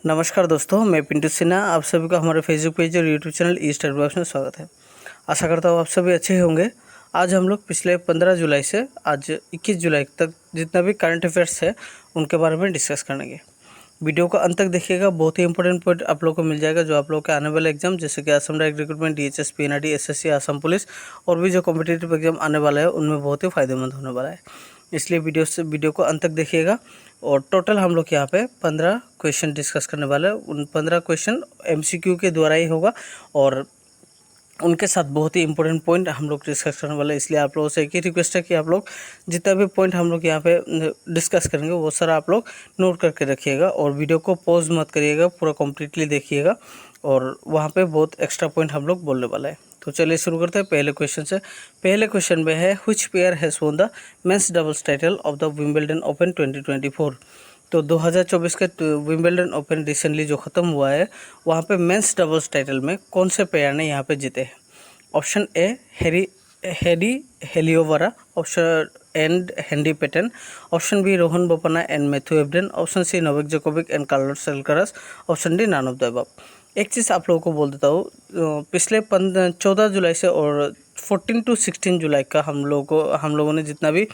नमस्कार दोस्तों, मैं पिंटू सिन्हा। आप सभी का हमारे फेसबुक पेज और यूट्यूब चैनल ईस्टर ब्लॉग्स में स्वागत है। आशा करता हूँ आप सभी अच्छे होंगे। आज हम लोग पिछले 15 जुलाई से आज 21 जुलाई तक जितना भी करंट अफेयर्स है उनके बारे में डिस्कस करेंगे। वीडियो को अंत तक देखिएगा, बहुत ही इंपॉर्टेंट पॉइंट आप लोग को मिल जाएगा जो आप लोग के आने वाले एग्जाम जैसे कि Assam direct recruitment, DHS, PNRD, SSC, Assam police और भी जो कॉम्पिटिटिव एग्जाम आने वाला है उनमें बहुत ही फायदेमंद होने वाला है। इसलिए वीडियो को अंत तक देखिएगा। और टोटल हम लोग यहाँ पे 15 क्वेश्चन डिस्कस करने वाले हैं। उन 15 क्वेश्चन MCQ के द्वारा ही होगा और उनके साथ बहुत ही इंपॉर्टेंट पॉइंट हम लोग डिस्कस करने वाले हैं। इसलिए आप लोगों से एक ही रिक्वेस्ट है कि आप लोग जितना भी पॉइंट हम लोग यहाँ पे डिस्कस करेंगे वो सारा आप लोग नोट करके रखिएगा और वीडियो को पॉज मत करिएगा, पूरा कम्प्लीटली देखिएगा और वहाँ पे बहुत एक्स्ट्रा पॉइंट हम लोग बोलने वाला है। तो चलिए शुरू करते हैं पहले क्वेश्चन से। पहले क्वेश्चन में है which pair has won the men's doubles title of the Wimbledon open 2024। तो 2024 के विंबलडन ओपन रिसेंटली जो ख़त्म हुआ है वहाँ पे मेंस डबल्स टाइटल में कौन से पेयर ने यहाँ पे जीते हैं। Option A Harri Heliovaara, option and Henry Patten, option B Rohan Bopanna and Matthew Ebden, option C Novak Djokovic and Carlos Alcaraz, option D none of the above. एक चीज़ आप लोगों को बोल देता हूँ, पिछले 14 जुलाई से और 14 to 16 जुलाई का हम लोगों ने जितना भी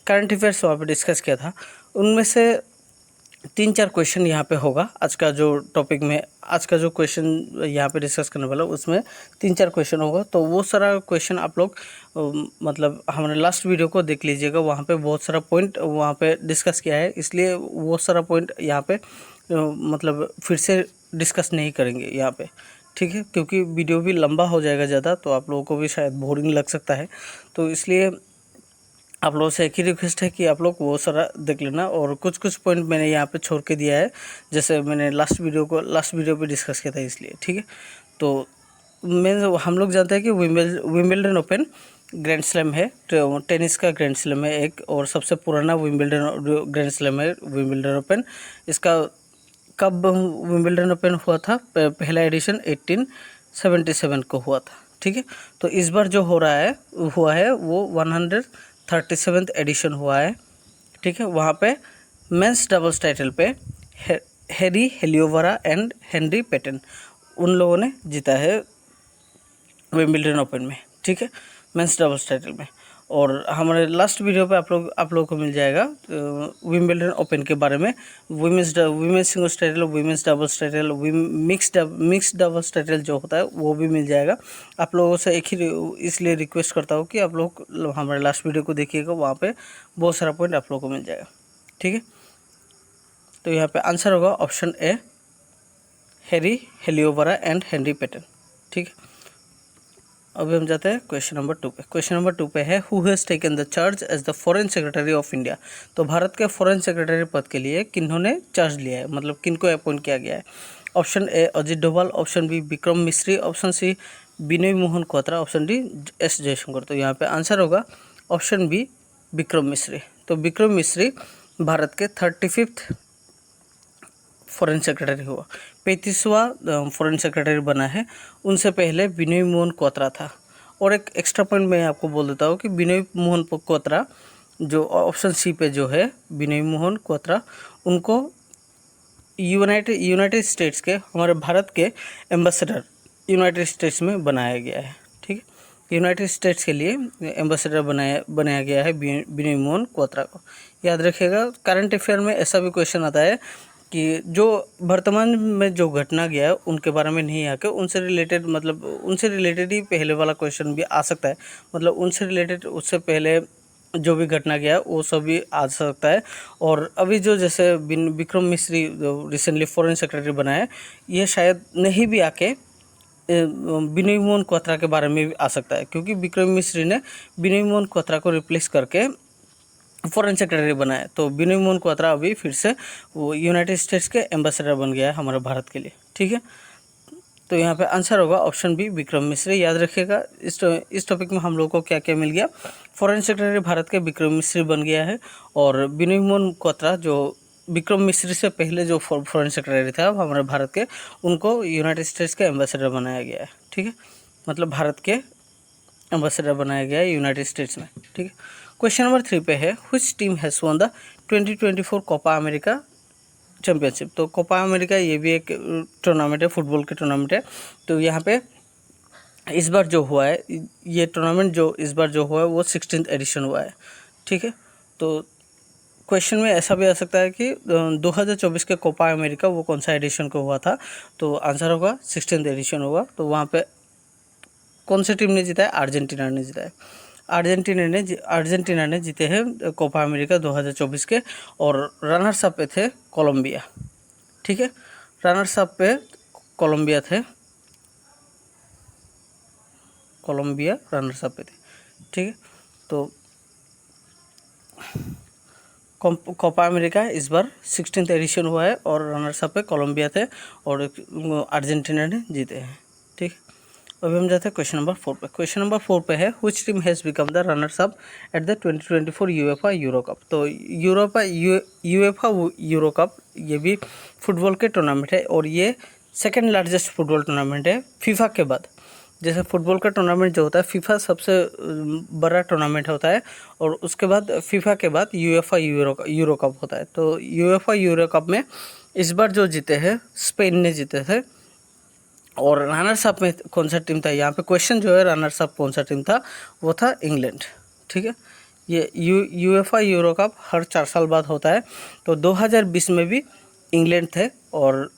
करंट अफेयर्स वहाँ पे डिस्कस किया था उनमें से 3-4 क्वेश्चन यहाँ पे होगा। आज का जो क्वेश्चन यहाँ पे डिस्कस करने वाला उसमें 3-4 क्वेश्चन होगा। तो वो सारा क्वेश्चन आप लोग मतलब हमारे लास्ट वीडियो को देख लीजिएगा, वहाँ पे बहुत सारा पॉइंट वहाँ पे डिस्कस किया है। इसलिए वो सारा पॉइंट यहाँ पे मतलब फिर से डिस्कस नहीं करेंगे यहाँ पे, ठीक है, क्योंकि वीडियो भी लंबा हो जाएगा ज़्यादा तो आप लोगों को भी शायद बोरिंग लग सकता है। तो इसलिए आप लोगों से एक ही रिक्वेस्ट है कि आप लोग वो सारा देख लेना। और कुछ पॉइंट मैंने यहाँ पे छोड़ के दिया है, जैसे मैंने लास्ट वीडियो पे डिस्कस किया था, इसलिए ठीक है। तो हम लोग जानते हैं कि विंबलडन ओपन ग्रैंड स्लैम है, टेनिस का ग्रैंड स्लैम है एक, और सबसे पुराना विंबलडन ग्रैंड स्लैम है विंबलडन ओपन। इसका कब विंबलडन ओपन हुआ था? पहला एडिशन 1877 को हुआ था, ठीक है। तो इस बार जो हुआ है वो 137th एडिशन हुआ है, ठीक है। वहाँ पे मेंस डबल्स टाइटल पे Heidi Heliovaara and Henry Peyton उन लोगों ने जीता है विंबलडन ओपन में, ठीक है, मेंस डबल्स टाइटल में। और हमारे लास्ट वीडियो पे आप लोगों को मिल जाएगा विंबलडन ओपन के बारे में, women's singles title, women's doubles title, mix doubles title जो होता है वो भी मिल जाएगा। आप लोगों से एक ही इसलिए रिक्वेस्ट करता हूँ कि आप लोग हमारे लास्ट वीडियो को देखिएगा, वहाँ पे बहुत सारा पॉइंट आप लोगों को मिल जाएगा, ठीक है। तो यहाँ पे आंसर होगा option A, Harri Heliovaara and Henry Patten, ठीक है। अभी हम जाते हैं क्वेश्चन नंबर 2 पे। क्वेश्चन नंबर 2 पे है who has taken the charge as the foreign secretary of India. तो भारत के फॉरेन सेक्रेटरी पद के लिए किन्होंने चार्ज लिया है, मतलब किनको अपॉइंट किया गया है। Option A Ajit Doval, option B Vikram Misri, option C Vinay Mohan Kwatra, option D S Jaishankar. तो यहाँ पे आंसर होगा ऑप्शन बी विक्रम मिश्री। तो विक्रम मिश्री भारत के 35th फॉरेन सेक्रेटरी हुआ, 35वां फॉरेन सेक्रेटरी बना है। उनसे पहले विनय मोहन क्वात्रा था। और एक एक्स्ट्रा पॉइंट मैं आपको बोल देता हूँ कि विनय मोहन क्वात्रा जो ऑप्शन सी पे जो है विनय मोहन क्वात्रा, उनको यूनाइटेड स्टेट्स के, हमारे भारत के एम्बेसडर यूनाइटेड स्टेट्स में बनाया गया है, ठीक है। यूनाइटेड स्टेट्स के लिए एम्बेसडर बनाया गया है विनय मोहन क्वात्रा को। याद रखिएगा, करंट अफेयर में ऐसा भी क्वेश्चन आता है कि जो वर्तमान में जो घटना गया है उनके बारे में नहीं आके उनसे रिलेटेड ही पहले वाला क्वेश्चन भी आ सकता है। मतलब उनसे रिलेटेड उससे पहले जो भी घटना गया है वो सब भी आ सकता है। और अभी जो जैसे विक्रम मिश्री जो रिसेंटली फॉरेन सेक्रेटरी बना है, ये शायद नहीं भी आके विनय मोहन क्वात्रा के बारे में भी आ सकता है, क्योंकि विक्रम मिश्री ने विनय मोहन क्वात्रा को रिप्लेस करके फॉरेन सेक्रेटरी बना है। तो विनय मोहन क्वात्रा अभी फिर से वो यूनाइटेड स्टेट्स के एम्बेसडर बन गया है हमारे भारत के लिए, ठीक है। तो यहाँ पे आंसर होगा ऑप्शन बी विक्रम मिश्री। याद रखिएगा, इस टॉपिक में हम लोग को क्या क्या मिल गया। फॉरेन सेक्रेटरी भारत के विक्रम मिश्री बन गया है, और विनय मोहन क्वात्रा जो विक्रम मिश्री से पहले जो फॉरेन सेक्रेटरी था हमारे भारत के, उनको यूनाइटेड स्टेट्स के एम्बेसडर बनाया गया है, ठीक है। मतलब भारत के एम्बेसडर बनाया गया है यूनाइटेड स्टेट्स में, ठीक है। क्वेश्चन नंबर 3 पे है which team has won the 2024 Copa America championship. तो कोपा अमेरिका ये भी एक टूर्नामेंट है, फुटबॉल के टूर्नामेंट है। तो यहाँ पे इस बार जो हुआ है, ये टूर्नामेंट जो इस बार जो हुआ है वो 16th एडिशन हुआ है, ठीक है। तो क्वेश्चन में ऐसा भी आ सकता है कि 2024 के कोपा अमेरिका वो कौन सा एडिशन को हुआ था, तो आंसर होगा 16th एडिशन होगा। तो वहाँ पे कौन सी टीम ने जीता है? अर्जेंटीना ने जीता है। अर्जेंटीना ने जीते हैं कोपा अमेरिका 2024 के, और रनर्स अप पे थे कोलंबिया, ठीक है। रनर्स अप पे कोलंबिया थे, कोलंबिया रनर्स अप पे थे, ठीक है। तो कोपा अमेरिका इस बार 16th एडिशन हुआ है और रनर्स अप पे कोलंबिया थे और अर्जेंटीना ने जीते हैं, ठीक। अभी हम जाते हैं क्वेश्चन नंबर 4 पे। क्वेश्चन नंबर 4 पे है, which team has become the runners up at the 2024 UEFA euro cup. तो यूएफा यूरो कप ये भी फुटबॉल के टूर्नामेंट है और ये सेकेंड लार्जेस्ट फुटबॉल टूर्नामेंट है फीफा के बाद। जैसे फुटबॉल का टूर्नामेंट जो होता है, फीफा सबसे बड़ा टूर्नामेंट होता है और उसके बाद फीफा के बाद यूएफा यूरो कप होता है। तो यूएफा यूरो कप में इस बार जो जीते हैं स्पेन ने जीते थे। और रनर्स अप में कौन सा टीम था? यहाँ पे क्वेश्चन जो है रनर्स अप कौन सा टीम था, वो था इंग्लैंड, ठीक है। ये यूएफा यूरो कप हर 4 साल बाद होता है। तो 2020 में भी इंग्लैंड थे और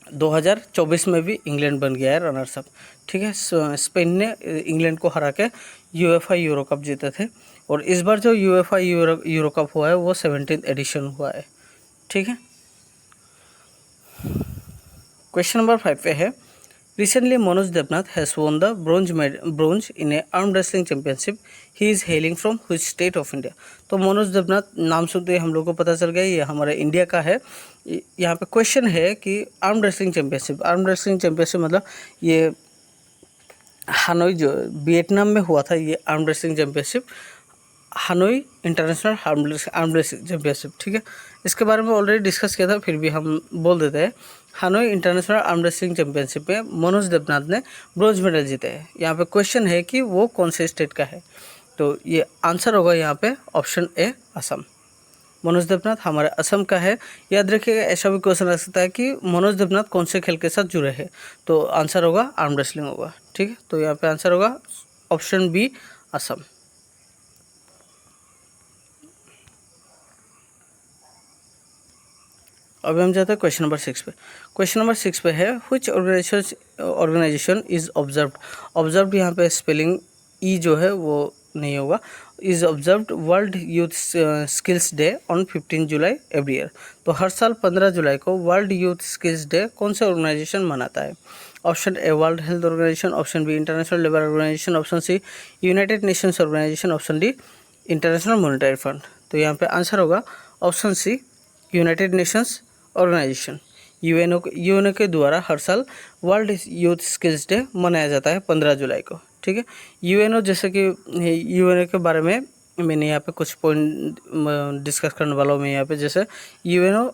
2024 में भी इंग्लैंड बन गया है रनर्स अप, ठीक है। स्पेन ने इंग्लैंड को हरा के यूएफा यूरो कप जीते थे और इस बार जो यूएफा यूरो कप हुआ है वो 17th एडिशन हुआ है, ठीक है। क्वेश्चन नंबर 5 पे है, recently Manoj Devnath has won the bronze in a arm wrestling championship, he is hailing from which state of India. तो मनोज देवनाथ नाम सुनते ही हम लोग को पता चल गया ये हमारे इंडिया का है। यहाँ पे क्वेश्चन है कि आर्म रेसलिंग चैंपियनशिप मतलब ये हानोई जो वियतनाम में हुआ था, ये arm wrestling championship Hanoi international arm wrestling championship, ठीक है। इसके बारे में ऑलरेडी डिस्कस किया था, फिर भी हम बोल देते हैं। Hanoi international arm wrestling championship में मनोज देवनाथ ने ब्रॉन्ज मेडल जीते हैं। यहाँ पे क्वेश्चन है कि वो कौन से स्टेट का है, तो ये आंसर होगा यहाँ पे ऑप्शन ए असम। मनोज देवनाथ हमारे असम का है। याद रखिएगा, ऐसा भी क्वेश्चन आ सकता है कि मनोज देवनाथ कौन से खेल के साथ जुड़े हैं, तो आंसर होगा आर्म रेसलिंग होगा, ठीक है। तो यहाँ पे आंसर होगा ऑप्शन बी असम। अभी हम जाते हैं क्वेश्चन नंबर 6 पे। क्वेश्चन नंबर 6 पे है, व्हिच ऑर्गेनाइजेशन इज़ ऑब्जर्व्ड यहाँ पे स्पेलिंग ई जो है वो नहीं होगा, is observed world youth skills day on 15 July every year. तो हर साल 15 जुलाई को वर्ल्ड यूथ स्किल्स डे कौन सा ऑर्गेनाइजेशन मनाता है? Option A world health organisation, option B international labour organisation, option C united nations organisation, option D international monetary fund. तो यहाँ पे आंसर होगा option C united nations organisation. UNO के द्वारा हर साल वर्ल्ड यूथ स्किल्स डे मनाया जाता है 15 जुलाई को, ठीक है। यूएनओ जैसे कि यूएनओ के बारे में मैंने यहाँ पे कुछ पॉइंट डिस्कस करने वाला हूँ मैं यहाँ पे। जैसे यूएनओ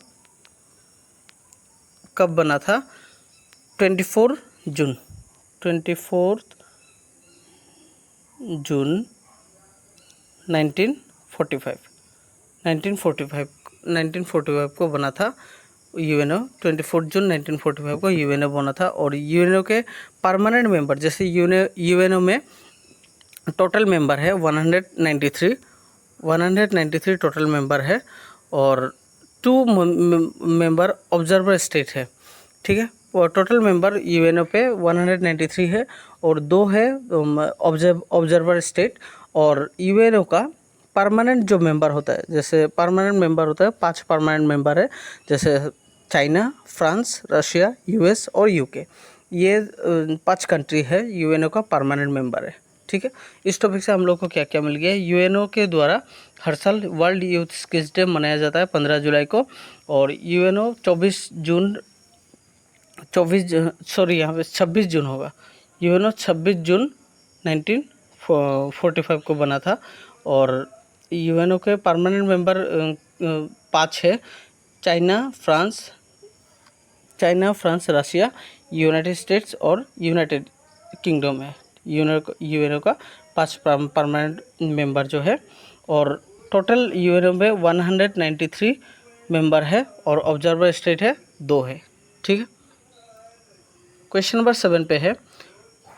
कब बना था? 24 जून 1945 को बना था यूएनओ। 24 जून 1945 को यूएनओ बना था। और यूएनओ के परमानेंट मेंबर, जैसे यूएनओ में टोटल मेंबर है 193 टोटल मेंबर है और 2 मेंबर ऑब्जर्वर स्टेट है, ठीक है। और टोटल मेंबर यूएनओ पे 193 है और 2 है ऑब्जर्वर स्टेट। और यूएनओ का परमानेंट जो मेंबर होता है, जैसे परमानेंट मेंबर होता है 5 परमानेंट मेंबर है, जैसे चाइना, फ्रांस, रशिया, यूएस और यूके। ये 5 कंट्री है यूएनओ का परमानेंट मेंबर है, ठीक है। इस टॉपिक से हम लोग को क्या क्या मिल गया है? यूएनओ के द्वारा हर साल वर्ल्ड यूथ स्किल्स डे मनाया जाता है 15 जुलाई को। और यूएनओ 26 जून होगा। यूएनओ 26 जून 1945 को बना था। और यूएनओ के परमानेंट मेंबर 5 है, China, France, Russia, United states और यूनाइटेड किंगडम है। यूएनओ का 5 परमानेंट मेंबर जो है। और टोटल यूएनओ में 193 मेंबर है और ऑब्जर्वर स्टेट है 2 है। ठीक है। क्वेश्चन नंबर 7 पे है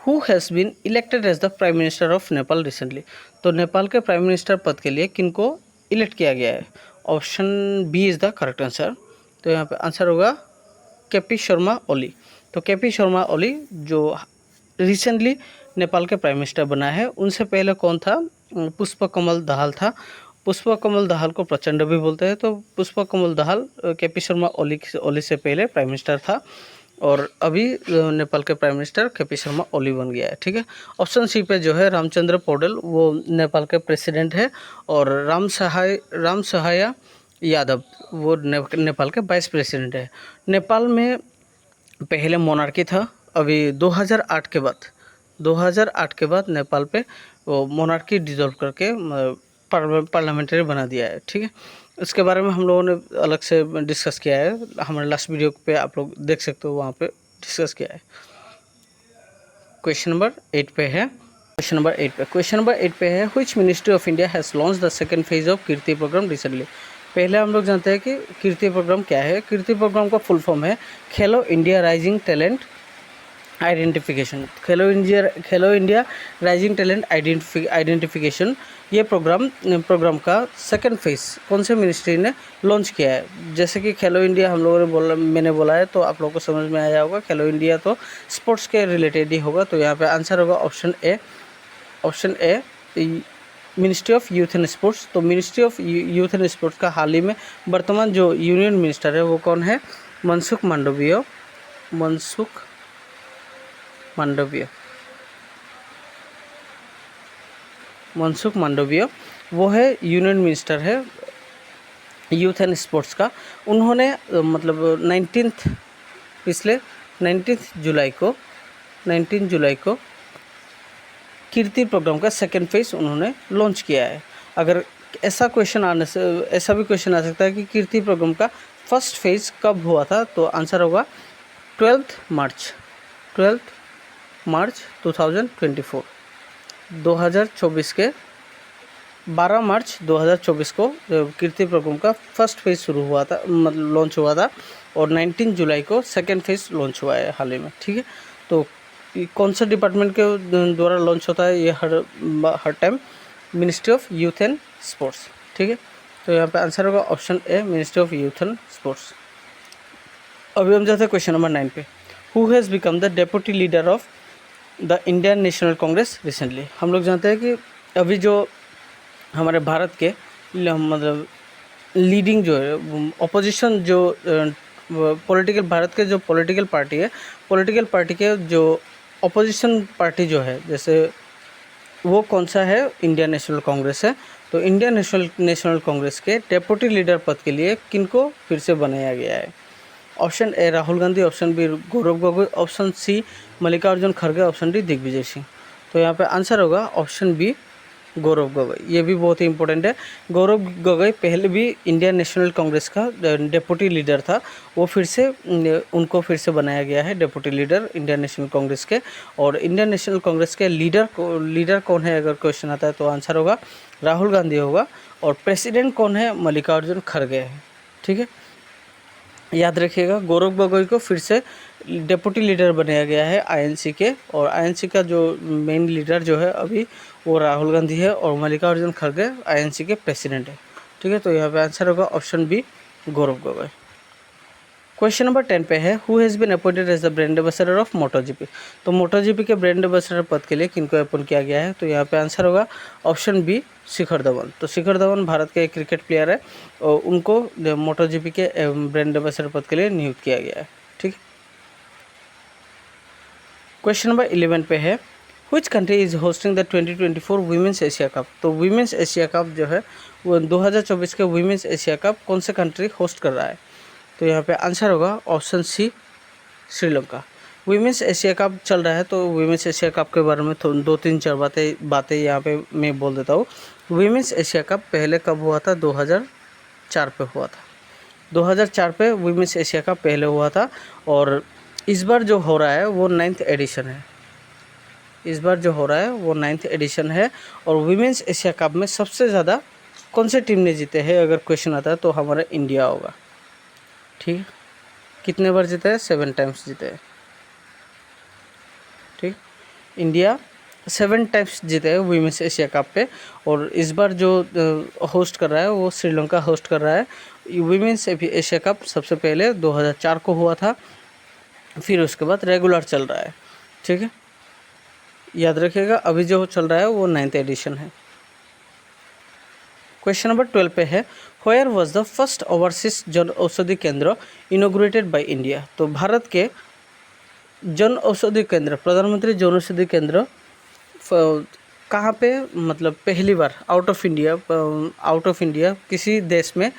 who has been elected as the prime minister of Nepal recently. तो नेपाल के प्राइम मिनिस्टर पद के लिए किनको इलेक्ट किया गया है। Option B is the correct answer. तो यहाँ पे आंसर होगा केपी शर्मा ओली। तो केपी शर्मा ओली जो रिसेंटली नेपाल के प्राइम मिनिस्टर बना है। उनसे पहले कौन था, पुष्पकमल दाहाल था। पुष्पकमल दाहाल को प्रचंड भी बोलते हैं। तो पुष्पकमल दाहाल केपी शर्मा ओली से पहले प्राइम मिनिस्टर था और अभी नेपाल के prime minister KP Sharma Oli बन गया है। ठीक है। ऑप्शन सी पे जो है रामचंद्र पौडेल वो नेपाल के प्रेसिडेंट है और राम सहाया यादव वो नेपाल के वाइस प्रेसिडेंट है। नेपाल में पहले मोनार्की था, अभी 2008 के बाद नेपाल पे वो मोनार्की डिसॉल्व करके पार्लियामेंट्री बना दिया है। ठीक है। इसके बारे में हम लोगों ने अलग से डिस्कस किया है, हमारे लास्ट वीडियो पे आप लोग देख सकते हो, वहाँ पे डिस्कस किया है। क्वेश्चन नंबर 8 पे है। क्वेश्चन नंबर 8 पे है which ministry of India has launch the second phase of Kirti programme recently. पहले हम लोग जानते हैं कि कीर्ति प्रोग्राम क्या है। कीर्ति प्रोग्राम का फुल फॉर्म है खेलो इंडिया राइजिंग टैलेंट आइडेंटिफिकेशन। खेलो इंडिया राइजिंग टैलेंट आइडेंटिफिकेशन। ये प्रोग्राम का सेकंड फेज कौन से मिनिस्ट्री ने लॉन्च किया है। जैसे कि खेलो इंडिया हम लोगों ने मैंने बोला है तो आप लोगों को समझ में आया होगा। खेलो इंडिया तो स्पोर्ट्स के रिलेटेड ही होगा। तो यहाँ पे आंसर होगा option A ministry of youth and sports. तो ministry of youth and sports का हाल ही में वर्तमान जो यूनियन मिनिस्टर है वो कौन है, मनसुख मांडविया वो है यूनियन मिनिस्टर है यूथ एंड स्पोर्ट्स का। उन्होंने मतलब 19 जुलाई को कीर्ति प्रोग्राम का सेकंड फेज उन्होंने लॉन्च किया है। अगर ऐसा भी क्वेश्चन आ सकता है कि कीर्ति प्रोग्राम का फर्स्ट फेज कब हुआ था, तो आंसर होगा 12 मार्च 2024। 2024 के 12 मार्च 2024 को कीर्ति प्रोग्राम का फर्स्ट फेज शुरू हुआ था, मतलब लॉन्च हुआ था और 19 जुलाई को सेकंड फेज लॉन्च हुआ है हाल ही में। ठीक है। तो कौन सा डिपार्टमेंट के द्वारा लॉन्च होता है ये हर time, ministry of youth and sports. ठीक है। तो यहाँ पे आंसर होगा option A ministry of youth and sports. अभी हम जाते हैं क्वेश्चन नंबर 9 पे। Who has become the deputy leader of the Indian National Congress recently. हम लोग जानते हैं कि अभी जो हमारे भारत के मतलब लीडिंग जो है अपोजिशन जो भारत के जो पॉलिटिकल पार्टी के जो अपोजिशन पार्टी जो है, जैसे वो कौन सा है, इंडियन नेशनल कांग्रेस है। तो इंडियन नेशनल कांग्रेस के डेप्यूटी लीडर पद के लिए किनको फिर से बनाया गया है। Option A Rahul Gandhi, option B Gaurav Gogoi, option C Mallikarjun खड़गे, ऑप्शन डी दिग्विजय सिंह। तो यहाँ पे आंसर होगा ऑप्शन बी गौरव गोगोई। ये भी बहुत ही इंपॉर्टेंट है। गौरव गोगोई पहले भी इंडियन नेशनल कांग्रेस का डेप्यूटी लीडर था, वो उनको फिर से बनाया गया है deputy leader Indian National Congress के। और इंडियन नेशनल कांग्रेस के लीडर कौन है अगर क्वेश्चन आता है तो आंसर होगा राहुल गांधी होगा। और प्रेसिडेंट कौन है, मल्लिकार्जुन खड़गे है। ठीक है। याद रखिएगा गौरव गोगोई को फिर से डेप्यूटी लीडर बनाया गया है आईएनसी के, और आईएनसी का जो मेन लीडर जो है अभी वो राहुल गांधी है और मल्लिकार्जुन खड़गे आईएनसी के प्रेसिडेंट है। ठीक है। तो यहाँ पे आंसर होगा option B Gaurav Gogoi. Question number 10 पे है who has been appointed as the brand ambassador of MotoGP. तो मोटोजीपी के ब्रांड एम्बेसडर पद के लिए किनको अपॉइंट किया गया है, तो यहाँ पे आंसर होगा ऑप्शन बी शिखर धवन। तो शिखर धवन भारत के एक क्रिकेट प्लेयर है और उनको मोटोजीपी के ब्रांड एम्बेसडर पद के लिए नियुक्त किया गया है। ठीक। क्वेश्चन नंबर 11 पे है which country is hosting the 2024 women's Asia cup. तो वीमेंस एशिया कप जो है वो 2024 के वीमेंस एशिया कप कौन से कंट्री होस्ट कर रहा है, तो यहाँ पे आंसर होगा option C Sri Lanka. Women's Asia cup चल रहा है तो वीमेंस एशिया कप के बारे में 2-3-4 बातें यहाँ पे मैं बोल देता हूँ। वीमेंस एशिया कप पहले कब हुआ था, 2004 पे हुआ था। 2004 पे वीमेंस एशिया कप पहले हुआ था और इस बार जो हो रहा है वो 9th एडिशन है। और वीमेंस एशिया कप में सबसे ज़्यादा कौन से टीम ने जीते हैं अगर क्वेश्चन आता है तो हमारा इंडिया होगा। ठीक है, कितने बार जीता है? 7 टाइम्स जीता है। ठीक, इंडिया 7 टाइम्स जीते है वीमेंस एशिया कप पे, और इस बार जो होस्ट कर रहा है वो श्रीलंका होस्ट कर रहा है। वीमेंस एशिया कप सबसे पहले 2004 को हुआ था, फिर उसके बाद रेगुलर चल रहा है। ठीक है, याद रखिएगा, अभी जो चल रहा है वो 9th एडिशन है। क्वेश्चन नंबर 12 पे है, where was the first overseas Jan Aushadhi केंद्र इनोग्रेटेड बाय इंडिया। तो भारत के जन औषधि केंद्र, प्रधानमंत्री जन औषधि केंद्र कहाँ पे, मतलब पहली बार आउट ऑफ इंडिया किसी देश में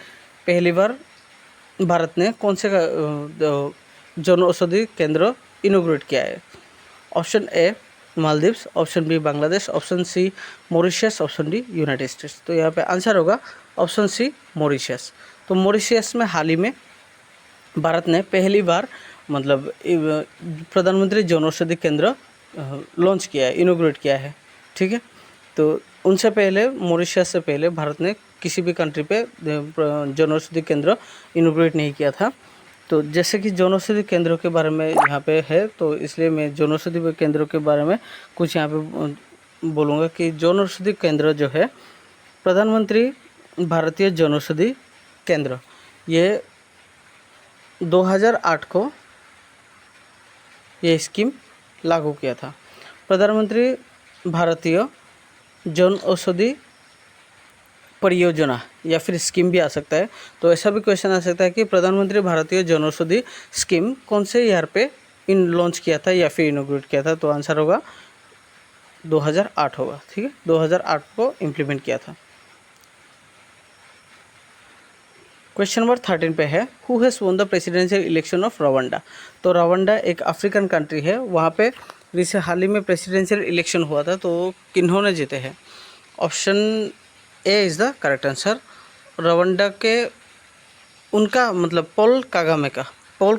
पहली बार भारत ने कौन से जन औषधि केंद्र इनोग्रेट किया है? Option A Maldives, option B Bangladesh, option C Mauritius, option D united states. तो यहाँ पे आंसर होगा ऑप्शन सी मॉरिशस। तो मॉरिशस में हाल ही में भारत ने पहली बार मतलब प्रधानमंत्री जन औषधि केंद्र लॉन्च किया है, इनोग्रेट किया है। ठीक है, तो उनसे पहले, मॉरिशस से पहले भारत ने किसी भी कंट्री पे जन औषधि केंद्र इनोग्रेट नहीं किया था। तो जैसे कि जन औषधि केंद्रों के बारे में यहाँ पे है, तो इसलिए मैं जन औषधि केंद्रों के बारे में कुछ यहाँ पे बोलूँगा कि जन औषधि केंद्र जो है, प्रधानमंत्री भारतीय जन औषधि केंद्र, ये 2008 को ये स्कीम लागू किया था। प्रधानमंत्री भारतीय जन औषधि परियोजना या फिर स्कीम भी आ सकता है। तो ऐसा भी क्वेश्चन आ सकता है कि प्रधानमंत्री भारतीय जन औषधि स्कीम कौन से ईयर पे लॉन्च किया था या फिर इनोग्रेट किया था? तो आंसर होगा 2008 होगा। ठीक है, 2008 को इम्प्लीमेंट किया था। क्वेश्चन नंबर 13 पे है, who has won the presidential election of Rwanda. तो रवांडा एक अफ्रीकन कंट्री है, वहाँ पे रिसेंट हाल ही में प्रेसिडेंशियल इलेक्शन हुआ था, तो किन्होंने जीते हैं? Option A is the correct answer. Rwanda के उनका मतलब पॉल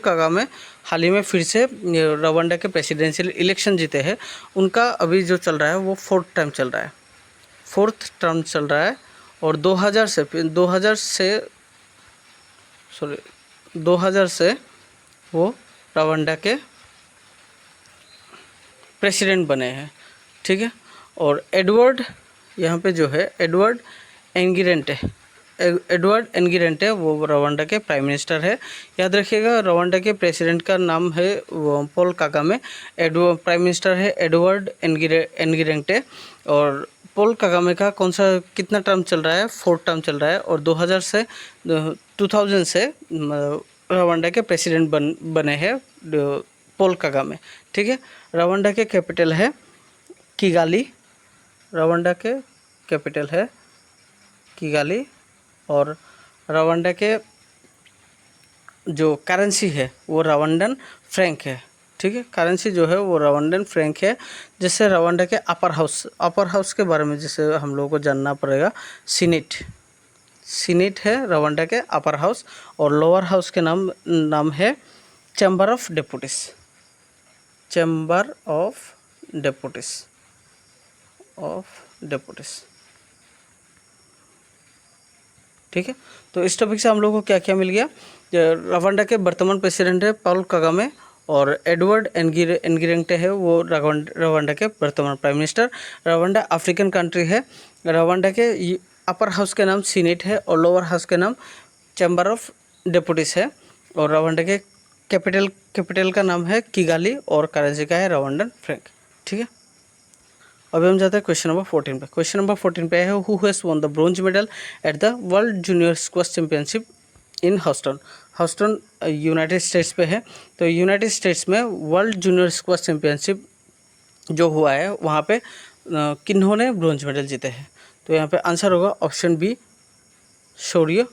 कागामे हाल ही में फिर से रवांडा के प्रेसिडेंशियल इलेक्शन जीते हैं। उनका अभी जो चल रहा है वो 4th टर्म चल रहा है, और 2000 से वो रवांडा के प्रेसिडेंट बने हैं। ठीक है, और एडवर्ड यहाँ पे जो है एडवर्ड एनगिरेंटे वो रवांडा के प्राइम मिनिस्टर है। याद रखिएगा, रवांडा के प्रेसिडेंट का नाम है पॉल कागामे, प्राइम मिनिस्टर है एडवर्ड एनगिरेंटे। और पॉल कागामे का कौन सा कितना टर्म चल रहा है? 4th टर्म चल रहा है, और 2000 से रवांडा के प्रेसिडेंट बने हैं पॉल कागामे। ठीक है, रवांडा के कैपिटल है किगाली, और रवांडा के जो करेंसी है वो रवांडन फ्रैंक है। ठीक है, करेंसी जो है वो रवांडन फ्रैंक है। जैसे रवांडा के अपर हाउस के बारे में जैसे हम लोगों को जानना पड़ेगा, सीनेट है रवांडा के अपर हाउस, और लोअर हाउस के नाम है चैम्बर ऑफ डेपुटीज। ठीक है, तो इस टॉपिक से हम लोगों को क्या क्या मिल गया? रवांडा के वर्तमान प्रेसिडेंट है पॉल कागामे, और एडवर्ड एनगिरेंटे है वो रवांडा के वर्तमान prime minister. Rwanda African country है। रवांडा के अपर हाउस के नाम सीनेट है, और लोअर हाउस के नाम चैम्बर ऑफ डेपुटीज है, और रवांडा के कैपिटल का नाम है किगाली, और करेंसी का है रवांडन फ्रैंक। ठीक है, अभी हम जाते हैं क्वेश्चन नंबर 14 पे। क्वेश्चन नंबर 14 पे है, who has won the bronze medal at the world junior squash championship in Houston United states पे है। तो यूनाइटेड स्टेट्स में वर्ल्ड जूनियर स्क्वैश चैंपियनशिप जो हुआ है वहाँ पे किन्होंने ब्रोंज मेडल जीते हैं? तो यहाँ पे आंसर होगा ऑप्शन बी शौर्य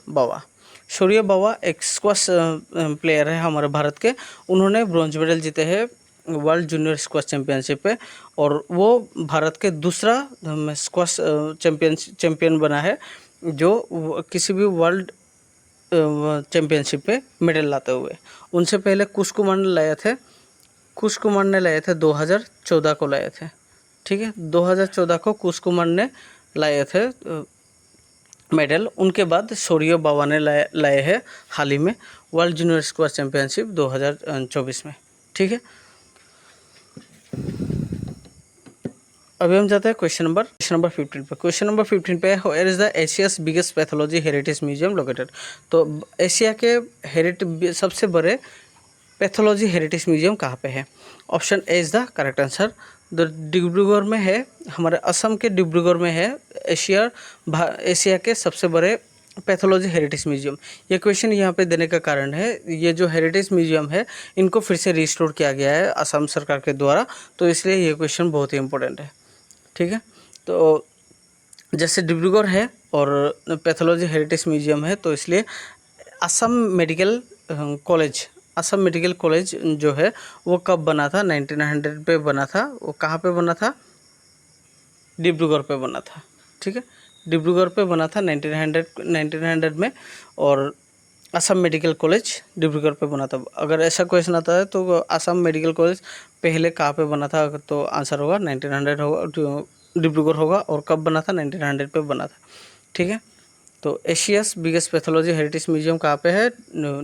बावा एक स्क्वैश प्लेयर है हमारे भारत के। उन्होंने ब्रोंज मेडल जीते हैं वर्ल्ड जूनियर स्क्वैश चैंपियनशिप पे, और वो भारत के दूसरा स्क्वैश चैंपियन बना है जो किसी भी वर्ल्ड चैंपियनशिप पे मेडल लाते हुए। उनसे पहले कुश कुमार ने लाए थे 2014 को लाए थे। ठीक है, 2014 को कुश कुमार ने लाए थे मेडल। उनके बाद शौर्य बावा ने लाए हैं हाल ही में, वर्ल्ड जूनियर स्क्वाश चैम्पियनशिप 2024 में। ठीक है, अभी हम जाते हैं क्वेश्चन नंबर 15 पे। क्वेश्चन नंबर 15 पे, where is the Asia's biggest pathology heritage museum located. तो एशिया के सबसे बड़े पैथोलॉजी हेरिटेज म्यूजियम कहाँ पे है? Option A is the correct answer. Dibrugarh में है, हमारे असम के डिब्रूगढ़ में है एशिया के सबसे बड़े पैथोलॉजी हेरिटेज म्यूजियम। ये क्वेश्चन यहाँ पे देने का कारण है, ये जो हेरिटेज म्यूजियम है इनको फिर से रिस्टोर किया गया है असम सरकार के द्वारा, तो इसलिए ये क्वेश्चन बहुत ही इंपॉर्टेंट है। ठीक है, तो जैसे डिब्रूगढ़ है और पैथोलॉजी हेरिटेज म्यूजियम है, तो इसलिए असम मेडिकल कॉलेज जो है वो कब बना था? 1900 पे बना था। वो कहाँ पे बना था? डिब्रूगढ़ पे बना था। ठीक है, डिब्रूगढ़ पे बना था 1900 में, और असम मेडिकल कॉलेज डिब्रूगढ़ पे बना था। अगर ऐसा क्वेश्चन आता है तो असम मेडिकल कॉलेज पहले कहाँ पे बना था, तो आंसर होगा 1900 होगा, डिब्रूगढ़ होगा। और कब बना था? 1900 पे बना था। ठीक है, तो Asia's biggest pathology heritage museum कहाँ पे है?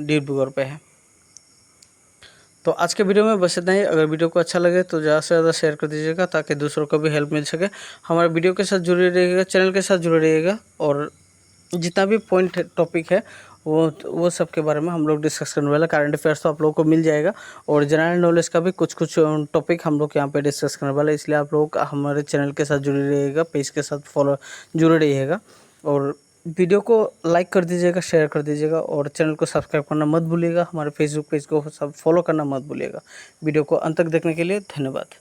डिब्रूगढ़ पे है। तो आज के वीडियो में बस इतना ही। अगर वीडियो को अच्छा लगे तो ज़्यादा से ज़्यादा शेयर कर दीजिएगा ताकि दूसरों को भी हेल्प मिल सके। हमारे वीडियो के साथ जुड़े रहिएगा, चैनल के साथ जुड़े रहिएगा, और जितना भी पॉइंट टॉपिक है वो सब के बारे में हम लोग डिस्कस करने वाला। करंट अफेयर्स तो आप लोगों को मिल जाएगा, और जनरल नॉलेज का भी कुछ टॉपिक हम लोग यहाँ पे डिस्कस करने वाले, इसलिए आप लोग हमारे चैनल के साथ जुड़े रहिएगा, पेज के साथ जुड़े रहिएगा, और वीडियो को लाइक कर दीजिएगा, शेयर कर दीजिएगा, और चैनल को सब्सक्राइब करना मत भूलिएगा। हमारे फेसबुक पेज को सब फॉलो करना मत भूलिएगा। वीडियो को अंत तक देखने के लिए धन्यवाद।